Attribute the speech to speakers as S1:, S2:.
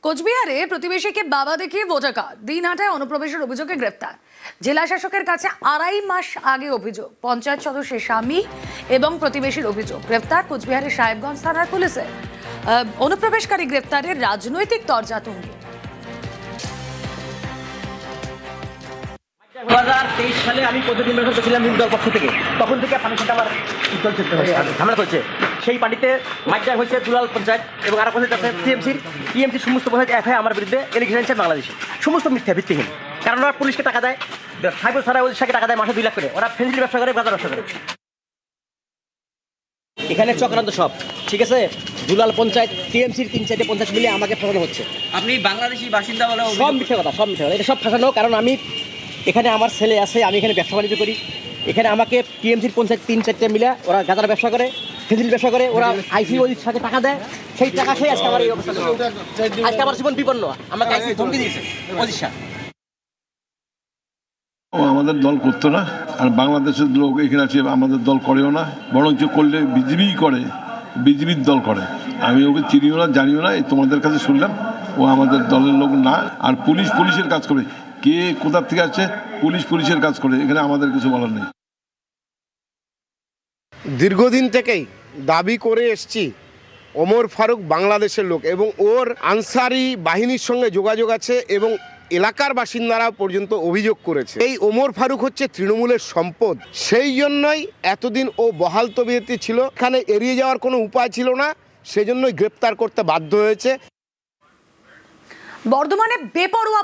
S1: কোচবিহারে প্রতিবেশীকে বাবা দেখিয়ে ভোটার কার্ড দিনহাটায় অনুপ্রবেশের অভিযোগে গ্রেফতার জেলা শাসকের কাছে 2.5 মাস আগে অভিযোগ পঞ্চায়েত সদস্যের স্বামী এবং প্রতিবেশীর অভিযোগ গ্রেফতার কোচবিহারের সাহেবগঞ্জ থানার পুলিশের অনুপ্রবেশকারী গ্রেফতারের রাজনৈতিক তরজা তুঙ্গে।
S2: 2023 সালে আমি পদ্ধতি মেশন ছিলাম দল পক্ষ থেকে, তখন থেকে পানির সাথে আমার ঝামেলা চলছে। সেই পানিতে মাইকডার হয়েছে দুলাল পঞ্চায়েত এবং আর পঞ্চায়েত আছে টিএমসি সমস্ত পঞ্চায়েত এফআইআর আমার বিরুদ্ধে এলিগেশন বাংলাদেশে সমস্ত মিথ্যা ভিত্তিহীন। কারণ ওরা পুলিশকে টাকা দেয়, সাইবর সারা ওদেরকে টাকা দেয় মাসে 2 লাখ করে, ওরা ফেন্সিল ব্যবসা করে, বাজার ব্যবসা করে। এখানে চক্রান্ত সব ঠিক আছে। দুলাল পঞ্চায়েত টিএমসির 3-4টে পঞ্চায়েত মিলে আমাকে ফাঁসানো হচ্ছে।
S3: আপনি বাংলাদেশি বাসিন্দা বলে
S2: সব মিথ্যা কথা, সব মিথ্যা কথা, এটা সব ফাঁসানো। কারণ আমি এখানে আমার ছেলে আছে, আমি এখানে ব্যবসা বাণিজ্য করি। এখানে আমাকে টিএমসির পঞ্চায়েত 3-4টে মিলে ওরা গাজার ব্যবসা করে, ফেন্সিল ব্যবসা করে, ওরা আইসি ওদের সাথে টাকা দেয়। সেই টাকা খেয়ে আজকে আমার এই অবস্থা, আজকে আমার জীবন বিপন্ন। আমাকে আইসি ধমকি দিয়েছে ওদিশা।
S4: আমাদের দল করতো না, আর বাংলাদেশের লোক এখানে আছে আমাদের দল করেও না, বরঞ্চ করলে বিজেপিই করে, বিজেপির দল করে। আমি ওকে চিনিও না, জানিও না, এই তোমাদের কাছে শুনলাম ও আমাদের দলের লোক না। আর পুলিশের কাজ করে, কে কোথার থেকে আছে, পুলিশের কাজ করে, এখানে আমাদের কিছু বলার নেই।
S5: দীর্ঘদিন থেকেই দাবি করে এসছি ওমর ফারুক বাংলাদেশের লোক এবং ওর আনসারি বাহিনীর সঙ্গে যোগাযোগ আছে এবং এলাকার বাসিন্দারা পর্যন্ত অভিযোগ করেছে এই ওমর ফারুক হচ্ছে তৃণমূলের সম্পদ। সেই জন্যই এতদিন ও বহাল তবিয়তে ছিল, এখানে এড়িয়ে যাওয়ার কোনো উপায় ছিল না, সেজন্যই গ্রেপ্তার করতে বাধ্য হয়েছে।
S1: বর্ধমানে বেপরোয়া